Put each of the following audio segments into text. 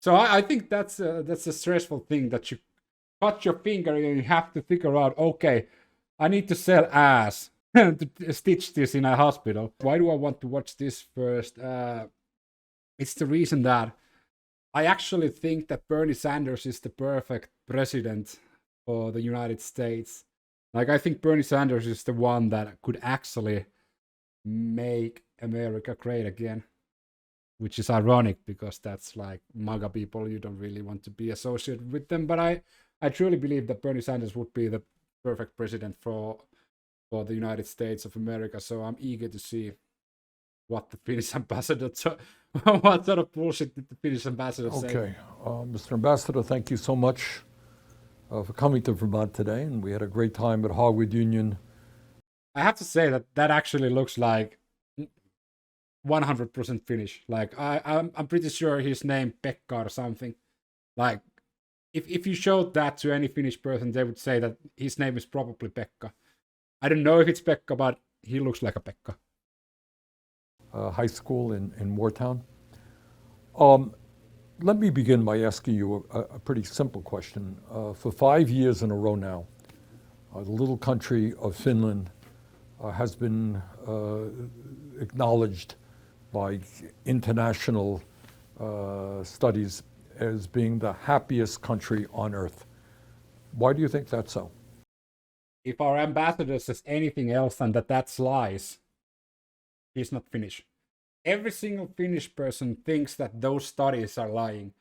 So I think that's a stressful thing that you cut your finger and you have to figure out, okay, I need to sell ass to stitch this in a hospital. Why do I want to watch this first? It's the reason that I actually think that Bernie Sanders is the perfect president for the United States. Like, I think Bernie Sanders is the one that could actually make America great again, which is ironic because that's like MAGA people. You don't really want to be associated with them. But I truly believe that Bernie Sanders would be the perfect president for the United States of America. So I'm eager to see what the Finnish ambassador, what sort of bullshit did the Finnish ambassador say? Okay, Mr. Ambassador, thank you so much for coming to Vermont today, and we had a great time at Hogwood Union. I have to say that that actually looks like 100% Finnish. Like I'm pretty sure his name Pekka or something. Like if you showed that to any Finnish person, they would say that his name is probably Pekka. I don't know if it's Pekka, but he looks like a Pekka. High school in Moortown. Let me begin by asking you a pretty simple question. For 5 years in a row now, the little country of Finland has been acknowledged by international studies as being the happiest country on earth. Why do you think that's so? If our ambassador says anything else than that that's lies, he's not Finnish. Every single Finnish person thinks that those studies are lying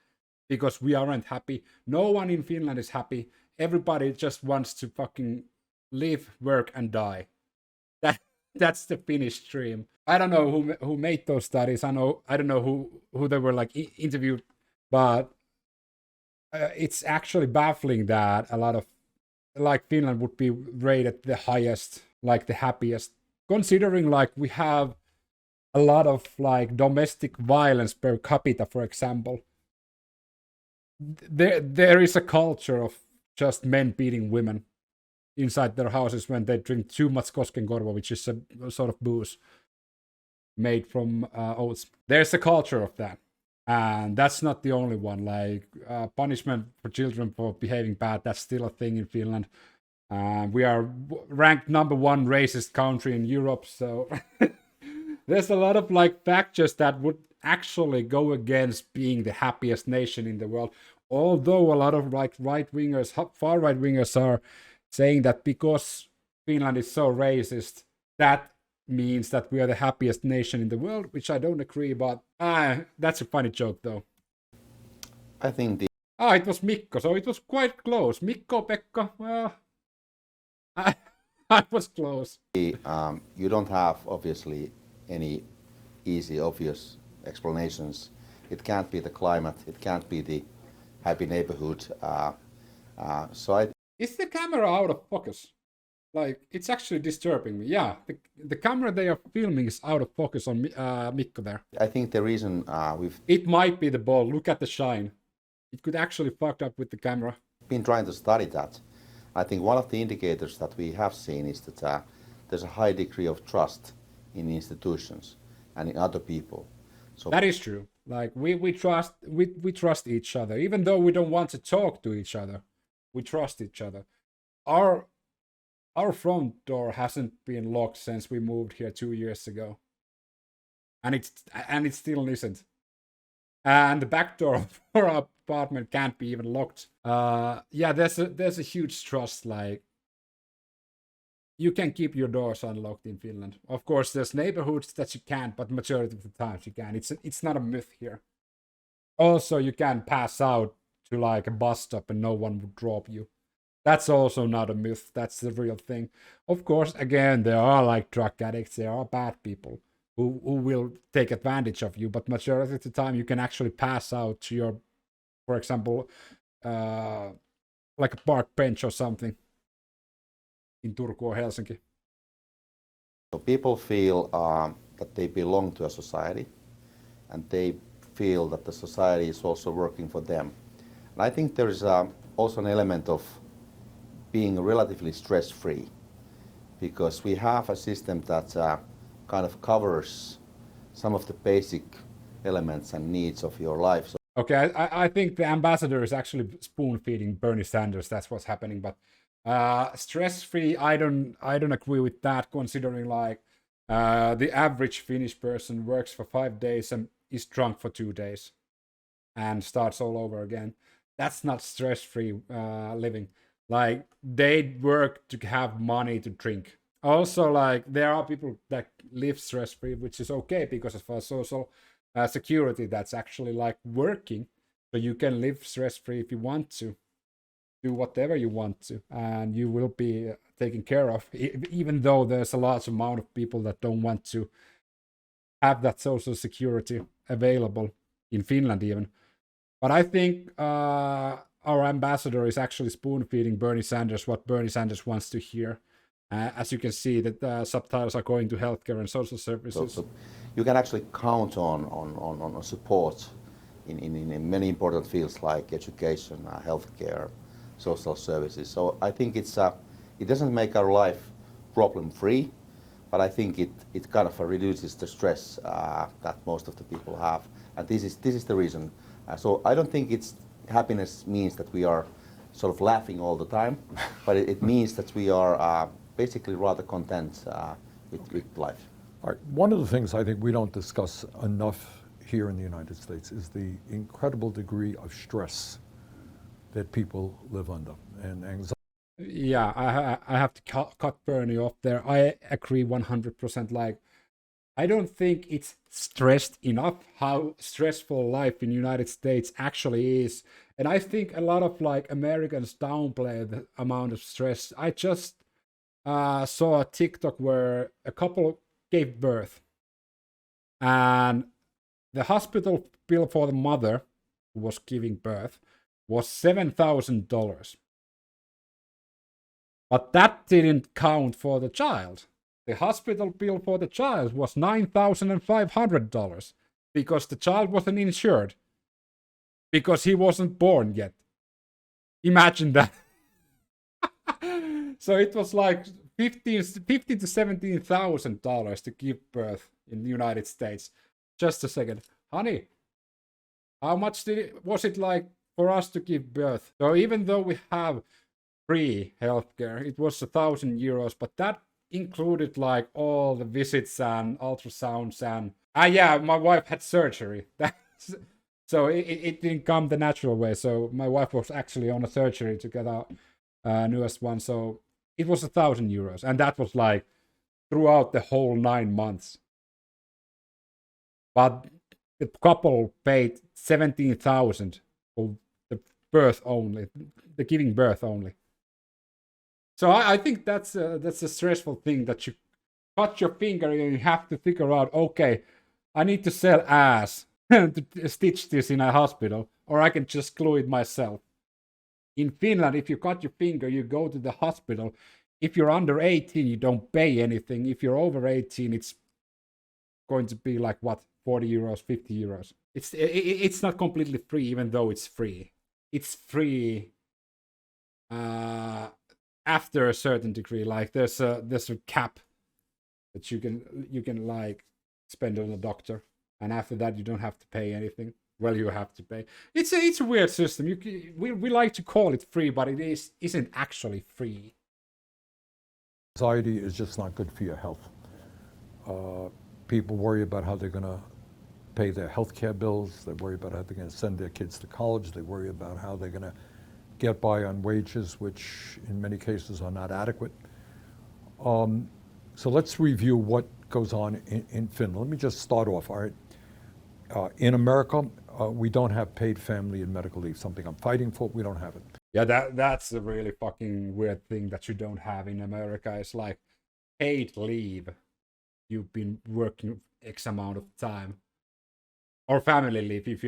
because we aren't happy. No one in Finland is happy. Everybody just wants to fucking live, work, and die. That's the Finnish dream. I don't know who made those studies. I don't know who they were like interviewed, but it's actually baffling that a lot of like Finland would be rated the highest, like the happiest, considering like we have a lot of like domestic violence per capita, for example. There is a culture of just men beating women inside their houses when they drink too much Koskenkorva, which is a sort of booze made from oats. There's a culture of that. And that's not the only one. Like punishment for children for behaving bad, that's still a thing in Finland. We are ranked #1 racist country in Europe. So there's a lot of like factors that would actually go against being the happiest nation in the world. Although a lot of like right-wingers, far right-wingers are saying that because Finland is so racist, that means that we are the happiest nation in the world, which I don't agree, but that's a funny joke though. I think it was Mikko, so it was quite close. Mikko, Pekka, well, I was close. you don't have obviously any easy, obvious explanations. It can't be the climate, it can't be the happy neighborhood. Is the camera out of focus? Like, it's actually disturbing me. Yeah, the camera they are filming is out of focus on Mikko there. I think the reason It might be the ball. Look at the shine. It could actually fucked up with the camera. been trying to study that. I think one of the indicators that we have seen is that there's a high degree of trust in institutions and in other people. So that is true. Like we trust each other, even though we don't want to talk to each other. We trust each other. Our front door hasn't been locked since we moved here 2 years ago, and it still isn't. And the back door of our apartment can't be even locked. Yeah, there's a huge trust. Like, you can keep your doors unlocked in Finland. Of course, there's neighborhoods that you can't, but majority of the times you can. It's not a myth here. Also, you can pass out to like a bus stop and no one would drop you. That's also not a myth. That's the real thing. Of course, again, there are like drug addicts. There are bad people who will take advantage of you. But majority of the time, you can actually pass out to your, for example, like a park bench or something in Turku or Helsinki. So people feel that they belong to a society, and they feel that the society is also working for them. And I think there is also an element of being relatively stress-free, because we have a system that kind of covers some of the basic elements and needs of your life. So Okay, I think the ambassador is actually spoon feeding Bernie Sanders. That's what's happening. But stress free, I don't agree with that. Considering like the average Finnish person works for 5 days and is drunk for 2 days and starts all over again. That's not stress free living. Like they work to have money to drink. Also, like there are people that live stress free, which is okay because of our social security that's actually like working, so you can live stress free if you want to do whatever you want to, and you will be taken care of. Even though there's a large amount of people that don't want to have that social security available in Finland, even. But I think our ambassador is actually spoon feeding Bernie Sanders what Bernie Sanders wants to hear. As you can see, that subtitles are going to healthcare and social services. So you can actually count on support in many important fields like education, healthcare, social services. So I think it doesn't make our life problem free, but I think it kind of reduces the stress that most of the people have, and this is the reason. So I don't think happiness means that we are sort of laughing all the time, but it means that we are basically rather content with life. All right. One of the things I think we don't discuss enough here in the United States is the incredible degree of stress that people live under and anxiety. Yeah, I have to cut Bernie off there. I agree 100%. Like, I don't think it's stressed enough how stressful life in the United States actually is. And I think a lot of like Americans downplay the amount of stress. I just saw a TikTok where a couple gave birth, and the hospital bill for the mother who was giving birth was $7,000. But that didn't count for the child. The hospital bill for the child was $9,500 because the child wasn't insured, because he wasn't born yet. Imagine that. So it was like $15,000 to $17,000 to give birth in the United States. Just a second, honey. How much was it like for us to give birth? So even though we have free healthcare, it was €1,000, but that included like all the visits and ultrasounds and yeah, my wife had surgery. So it didn't come the natural way. So my wife was actually on a surgery to get our newest one. So it was €1,000, and that was like throughout the whole 9 months. But the couple paid $17,000 for the birth only, the giving birth only. So I think that's a stressful thing, that you cut your finger and you have to figure out, okay, I need to sell ass to stitch this in a hospital, or I can just glue it myself. In Finland, if you cut your finger, you go to the hospital. If you're under 18, you don't pay anything. If you're over 18, it's going to be like what, €40, €50. It's not completely free, even though it's free. It's free after a certain degree. Like there's a cap that you can like spend on a doctor, and after that you don't have to pay anything. Well, you have to pay. It's a weird system. We like to call it free, but it isn't actually free. Anxiety is just not good for your health. People worry about how they're going to pay their health care bills. They worry about how they're going to send their kids to college. They worry about how they're going to get by on wages, which in many cases are not adequate. So let's review what goes on in Finland. Let me just start off, all right? In America, we don't have paid family and medical leave, something I'm fighting for. We don't have it. Yeah, that's a really fucking weird thing that you don't have in America. It's like paid leave. You've been working X amount of time. Or family leave if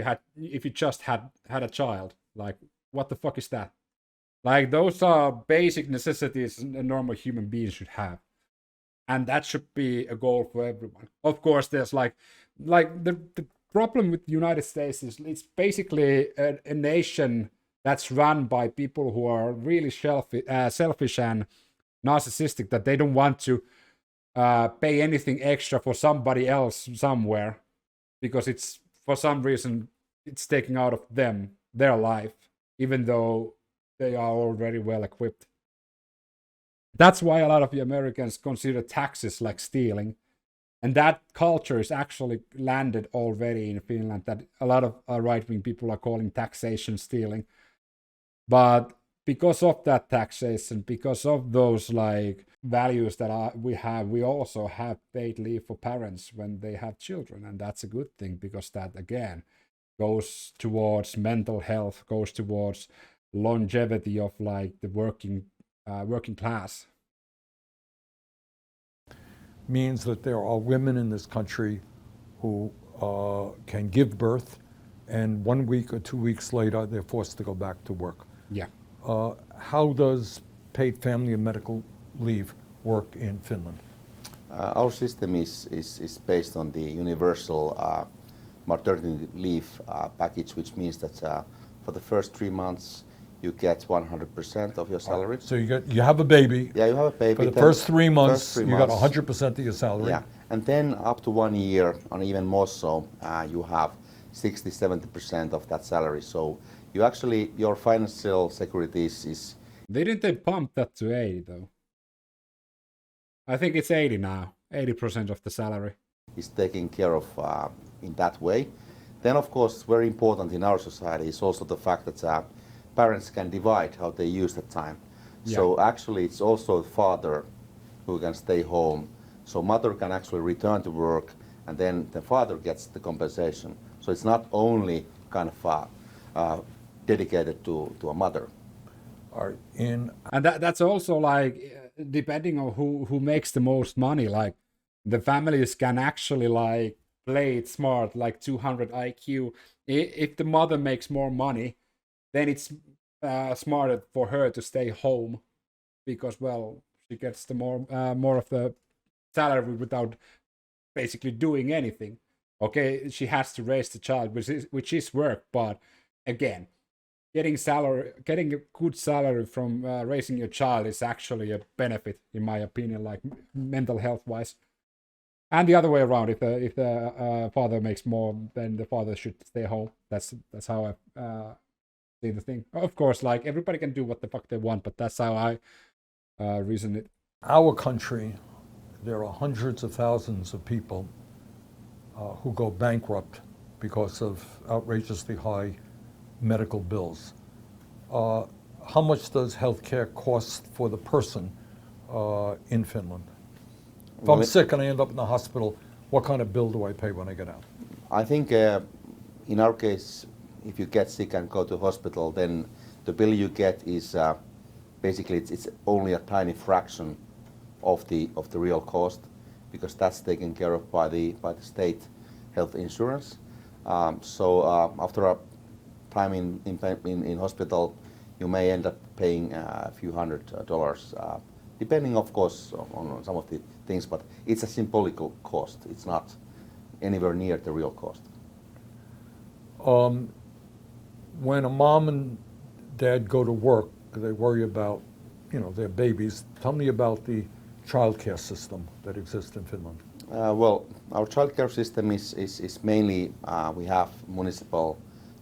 you just had a child. Like, what the fuck is that? Like, those are basic necessities a normal human being should have. And that should be a goal for everyone. Of course, there's like the problem with the United States is it's basically a nation that's run by people who are really selfish and narcissistic, that they don't want to pay anything extra for somebody else somewhere, because it's for some reason it's taking out of them their life, even though they are already well equipped. That's why a lot of the Americans consider taxes like stealing. And that culture is actually landed already in Finland, that a lot of right-wing people are calling taxation stealing. But because of that taxation, because of those like values that we also have paid leave for parents when they have children. And that's a good thing, because that, again, goes towards mental health, goes towards longevity of like the working class. Means that there are women in this country who can give birth, and 1 week or 2 weeks later, they're forced to go back to work. Yeah. How does paid family and medical leave work in Finland? Our system is based on the universal maternity leave package, which means that for the first 3 months, you get 100% of your salary. So you have a baby. Yeah, you have a baby. For the first 3 months, you got 100% of your salary. Yeah, and then up to 1 year, and even more so, you have 60-70% of that salary. So you actually, your financial security is. Didn't they pump that to 80 though? I think it's 80 now, 80% of the salary. Is taken care of in that way. Then, of course, very important in our society is also the fact that parents can divide how they use the time. Yeah. So actually, it's also the father who can stay home. So mother can actually return to work, and then the father gets the compensation. So it's not only kind of dedicated to a mother. And that's also like, depending on who makes the most money, like the families can actually like play it smart, like 200 IQ. If the mother makes more money, then it's smarter for her to stay home, because, well, she gets the more of the salary without basically doing anything. Okay, she has to raise the child, which is work, but again, getting a good salary from raising your child is actually a benefit, in my opinion, like mental health wise. And the other way around, if the father makes more, then the father should stay home. That's how I see the thing. Of course, like everybody can do what the fuck they want, but that's how I reason it. Our country, there are hundreds of thousands of people who go bankrupt because of outrageously high medical bills. How much does healthcare cost for the person in Finland? If I'm sick and I end up in the hospital, what kind of bill do I pay when I get out? I think in our case, if you get sick and go to hospital, then the bill you get is basically it's only a tiny fraction of the real cost, because that's taken care of by the state health insurance. So after a time in hospital, you may end up paying a few $100s, depending, of course, on some of the things. But it's a symbolical cost. It's not anywhere near the real cost. When a mom and dad go to work, they worry about, their babies. Tell me about the childcare system that exists in Finland. Well, our childcare system is mainly, we have municipal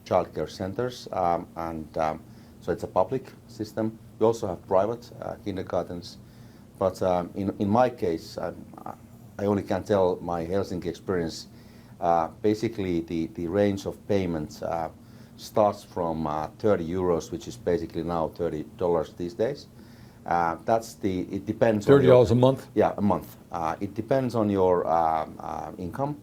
childcare centers, and so it's a public system. We also have private kindergartens, but in my case, I only can tell my Helsinki experience. Basically, the range of payments starts from 30 euros, which is basically now $30 these days. It depends. $30 a month? Yeah, a month. It depends on your income.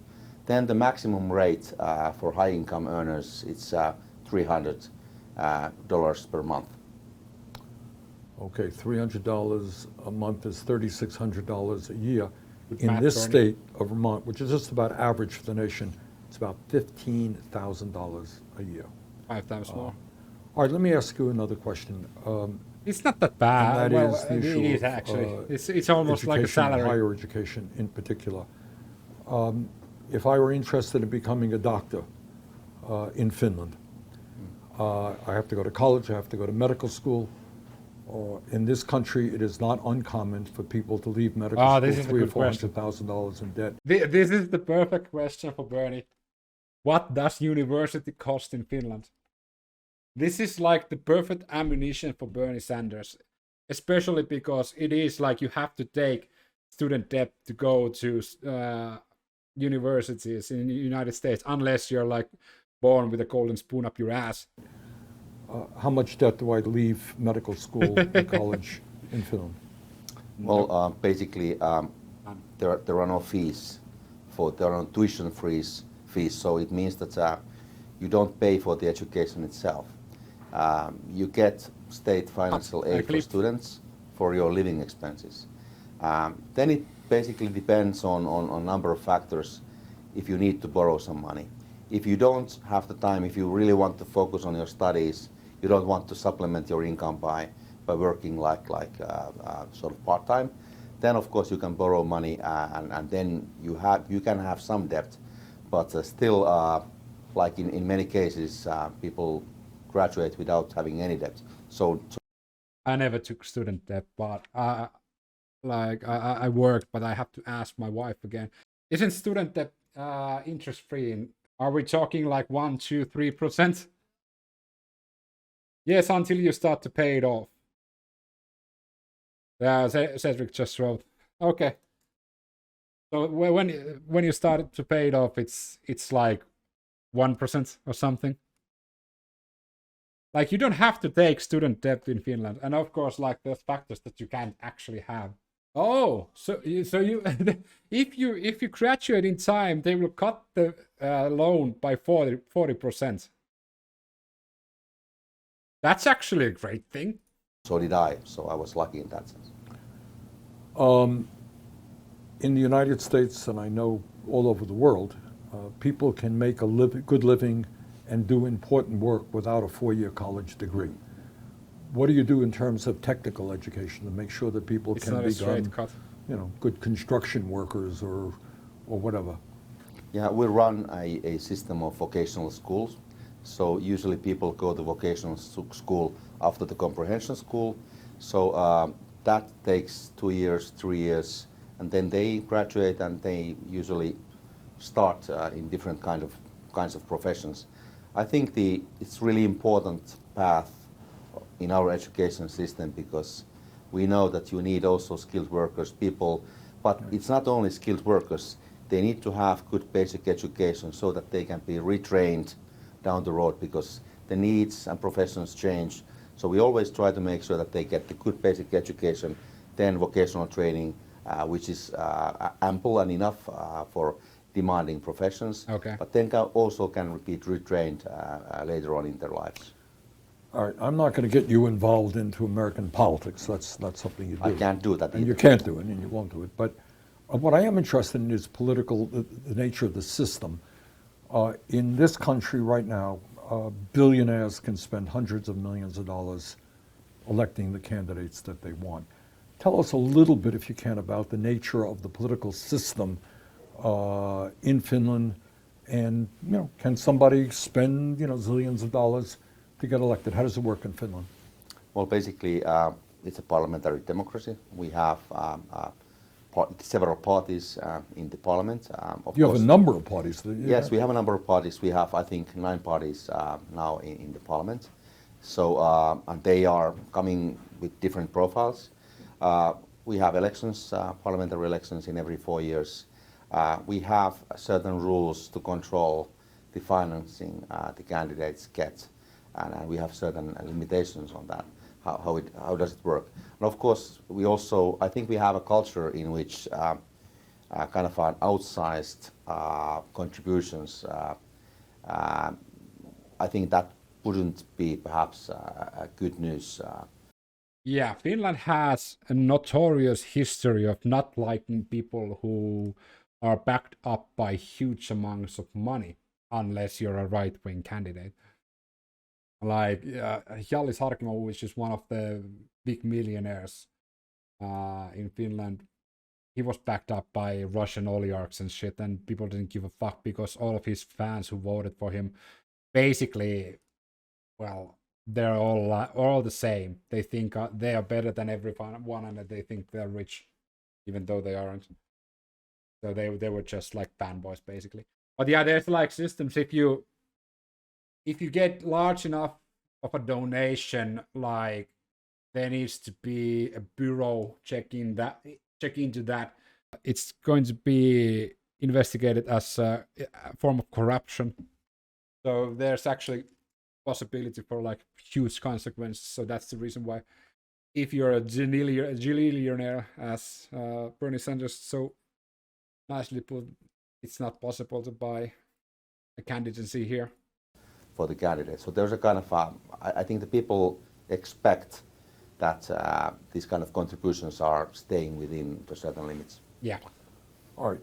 Then the maximum rate for high income earners, it's $300 per month. Okay, $300 a month is $3,600 a year. In this state of Vermont, which is just about average for the nation, it's about $15,000 a year. 5 times more. All right, let me ask you another question. It's not that bad. And that is the it issue is of, actually. It's almost like a salary. Higher education in particular. If I were interested in becoming a doctor in Finland, I have to go to college, I have to go to medical school. In this country, it is not uncommon for people to leave medical school $300,000 or $400,000 in debt. This is the perfect question for Bernie. What does university cost in Finland? This is like the perfect ammunition for Bernie Sanders, especially because it is like you have to take student debt to go to universities in the United States, unless you're like born with a golden spoon up your ass. How much debt do I leave medical school and college in Finland? Well, basically, there are no fees there are no tuition fees, so it means that you don't pay for the education itself. You get state financial aid for students for your living expenses. Then it basically depends on a number of factors if you need to borrow some money. If you don't have the time, if you really want to focus on your studies, you don't want to supplement your income by working like sort of part-time, then of course you can borrow money and then you can have some debt, but still like in many cases people graduate without having any debt. So I never took student debt, but I worked, but I have to ask my wife again. Isn't student debt interest free? Are we talking like 1%, 2%, 3%? Yes, until you start to pay it off. Yeah, Cedric just wrote. Okay. So when you start to pay it off, it's like 1% or something. Like you don't have to take student debt in Finland, and of course, like there's factors that you can't actually have. Oh, so you if you graduate in time, they will cut the loan by 40%. That's actually a great thing. So did I. So I was lucky in that sense. In the United States, and I know all over the world, people can make a good living and do important work without a 4-year college degree. What do you do in terms of technical education to make sure that people can become, good construction workers or whatever? Yeah, we run a system of vocational schools. So usually people go to vocational school after the comprehension school. So that takes 2 years, 3 years, and then they graduate and they usually start in different kinds of professions. I think it's really important path in our education system because we know that you need also skilled workers, people, but it's not only skilled workers. They need to have good basic education so that they can be retrained down the road because the needs and professions change. So we always try to make sure that they get the good basic education, then vocational training, which is ample and enough for demanding professions, okay. But then also can be retrained later on in their lives. All right, I'm not going to get you involved into American politics. That's not something you do. I can't do that either. And you can't do it, and you won't do it. But what I am interested in is the nature of the system. In this country right now, billionaires can spend hundreds of millions of dollars electing the candidates that they want. Tell us a little bit, if you can, about the nature of the political system in Finland, and can somebody spend zillions of dollars to get elected? How does it work in Finland? Well, basically, it's a parliamentary democracy. We have several parties in the parliament. You have a number of parties. Yes, we have a number of parties. We have, I think, 9 parties now in the parliament. So, and they are coming with different profiles. We have elections, parliamentary elections in every 4 years. We have certain rules to control the financing the candidates get, and we have certain limitations on that. How does it work? And of course, I think we have a culture in which kind of an outsized contributions. I think that wouldn't be perhaps good news. Yeah, Finland has a notorious history of not liking people who are backed up by huge amounts of money, unless you're a right-wing candidate. Like Hjallis Harkimo, which is one of the big millionaires in Finland, he was backed up by Russian oligarchs and shit, and people didn't give a fuck because all of his fans who voted for him, basically, well, they're all the same. They think they are better than everyone, and they think they're rich, even though they aren't. So they were just like fanboys, basically. But yeah, there's like systems. If you get large enough of a donation, like there needs to be a bureau check into that. It's going to be investigated as a form of corruption. So there's actually possibility for like huge consequences. So that's the reason why, if you're a gillionaire, as Bernie Sanders so nicely put, it's not possible to buy a candidacy here. For the candidate. So there's a kind of, I think the people expect that these kind of contributions are staying within the certain limits. Yeah. All right.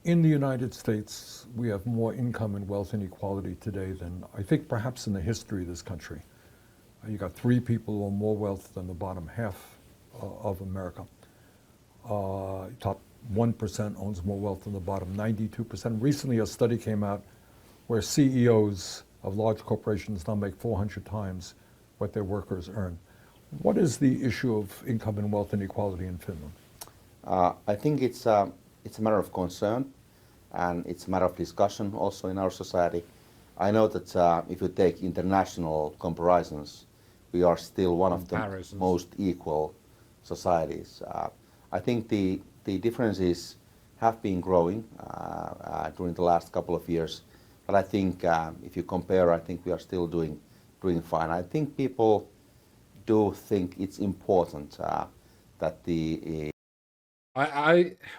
In the United States, we have more income and wealth inequality today than I think perhaps in the history of this country. You got 3 people who own more wealth than the bottom half of America. Top 1% owns more wealth than the bottom 92%. Recently, a study came out where CEOs of large corporations now make 400 times what their workers earn. What is the issue of income and wealth inequality in Finland? I think it's a matter of concern, and it's a matter of discussion also in our society. I know that if you take international comparisons, we are still one of the most equal societies. I think the differences have been growing during the last couple of years, but I think if you compare, I think we are still doing fine. I think people do think it's important that the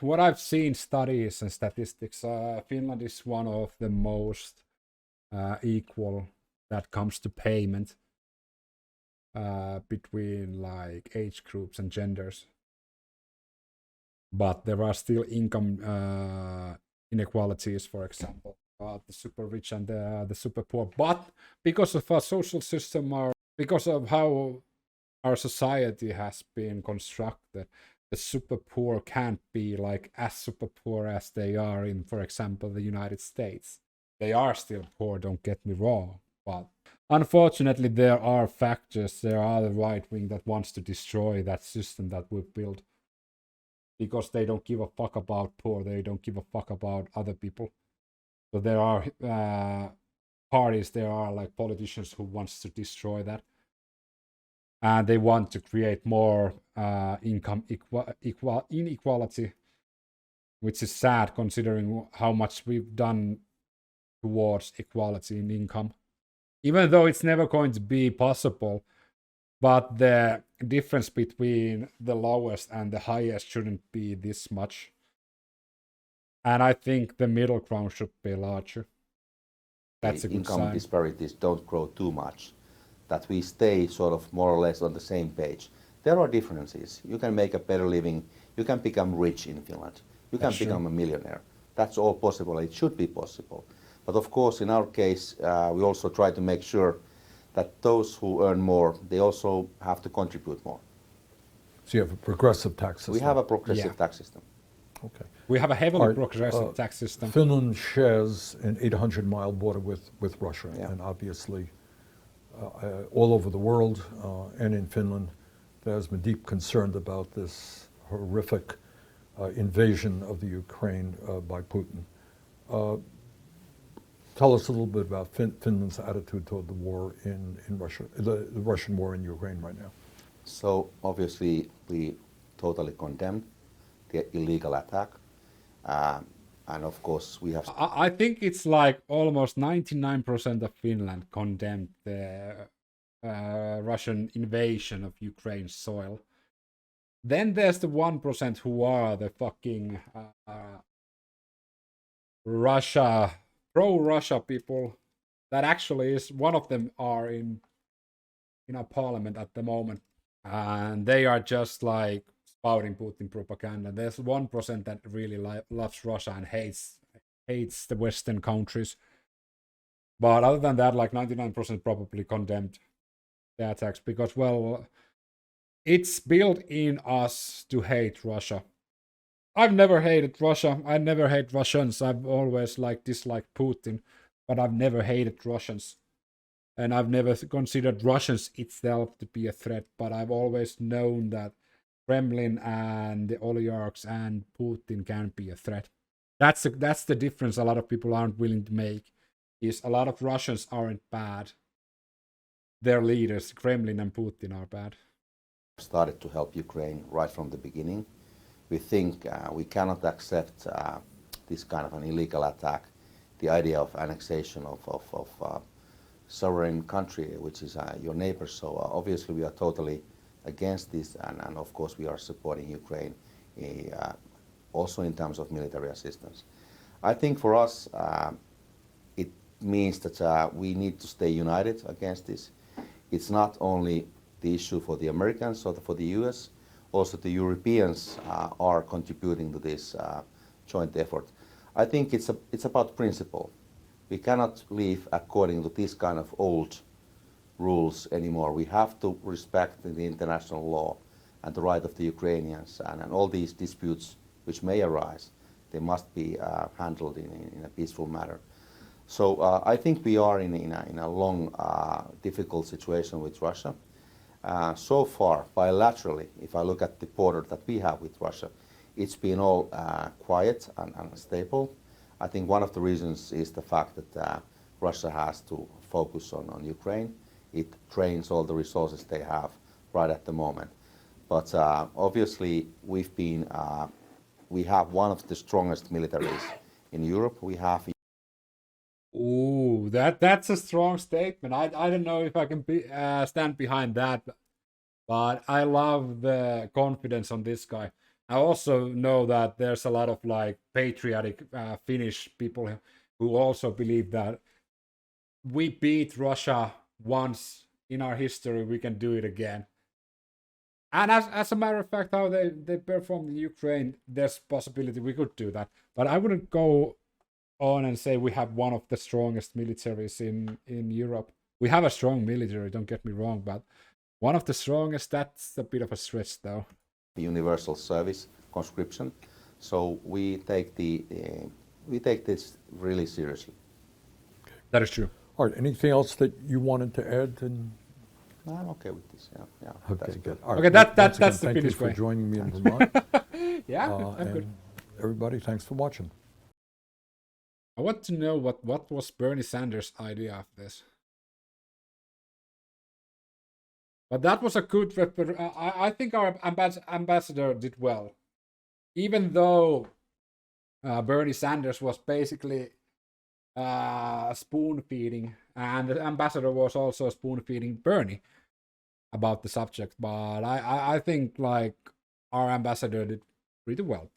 what I've seen studies and statistics, Finland is one of the most equal that comes to payment between like age groups and genders. But there are still income inequalities, for example, the super rich and the super poor. But because of our social system, because of how our society has been constructed, the super poor can't be like as super poor as they are in, for example, the United States. They are still poor, don't get me wrong, but unfortunately there are factors, there are the right wing that wants to destroy that system that we've built, because they don't give a fuck about poor, they don't give a fuck about other people. So there are parties, there are like politicians who wants to destroy that. And they want to create more income inequality, which is sad considering how much we've done towards equality in income. Even though it's never going to be possible, but the difference between the lowest and the highest shouldn't be this much. And I think the middle ground should be larger. That's a good income sign. Disparities don't grow too much, that we stay sort of more or less on the same page. There are differences. You can make a better living, you can become rich in Finland, you can become a millionaire. That's all possible, it should be possible. But of course, in our case, we also try to make sure that those who earn more, they also have to contribute more. So you have a progressive tax system. We have a progressive tax system. Okay. We have a heavily progressive tax system. Finland shares an 800-mile border with Russia, and obviously all over the world and in Finland, there's been deep concern about this horrific invasion of the Ukraine by Putin. Tell us a little bit about Finland's attitude toward the war in Russia, the Russian war in Ukraine right now. So obviously we totally condemn the illegal attack. And of course we have... I think it's like almost 99% of Finland condemned the Russian invasion of Ukraine's soil. Then there's the 1% who are the fucking pro-Russia people. That actually is, one of them are in our parliament at the moment. And they are just like spouting Putin propaganda. There's 1% that really loves Russia and hates the Western countries. But other than that, like 99% probably condemned the attacks because, well, it's built in us to hate Russia. I've never hated Russia. I never hate Russians. I've always disliked Putin, but I've never hated Russians. And I've never considered Russians itself to be a threat, but I've always known that Kremlin and the oligarchs and Putin can be a threat. That's the difference a lot of people aren't willing to make, is a lot of Russians aren't bad. Their leaders, Kremlin and Putin, are bad. Started to help Ukraine right from the beginning. We think we cannot accept this kind of an illegal attack, the idea of annexation of sovereign country, which is your neighbor. So obviously we are totally against this, and of course we are supporting Ukraine also in terms of military assistance. I think for us it means that we need to stay united against this. It's not only the issue for the Americans or for the US, also the Europeans are contributing to this joint effort. I think it's about principle. We cannot live according to this kind of old rules anymore. We have to respect the international law and the right of the Ukrainians, and all these disputes which may arise, they must be handled in a peaceful manner. So I think we are in a long, difficult situation with Russia. So far, bilaterally, if I look at the border that we have with Russia, it's been all quiet and stable. I think one of the reasons is the fact that Russia has to focus on Ukraine. It drains all the resources they have right at the moment. But obviously, we have one of the strongest militaries in Europe. We have. Ooh, that's a strong statement. I don't know if I can stand behind that, but I love the confidence on this guy. I also know that there's a lot of like patriotic Finnish people who also believe that we beat Russia once in our history, we can do it again. And as a matter of fact, how they performed in Ukraine, there's possibility we could do that. But I wouldn't go on and say we have one of the strongest militaries in Europe. We have a strong military, don't get me wrong, but one of the strongest, that's a bit of a stretch though. Universal service conscription. So we take this really seriously. That is true. All right, anything else that you wanted to add? No, I'm okay with this. Yeah. Okay, That's good. good. All Okay, right, that's once the again, Finnish thank you way. for joining me in Vermont. Yeah, I'm good. And everybody, thanks for watching. I want to know what was Bernie Sanders' idea of this. But that was a good I think our ambassador did well. Even though Bernie Sanders was basically spoon feeding, and the ambassador was also spoon feeding Bernie about the subject. But I think like our ambassador did pretty well.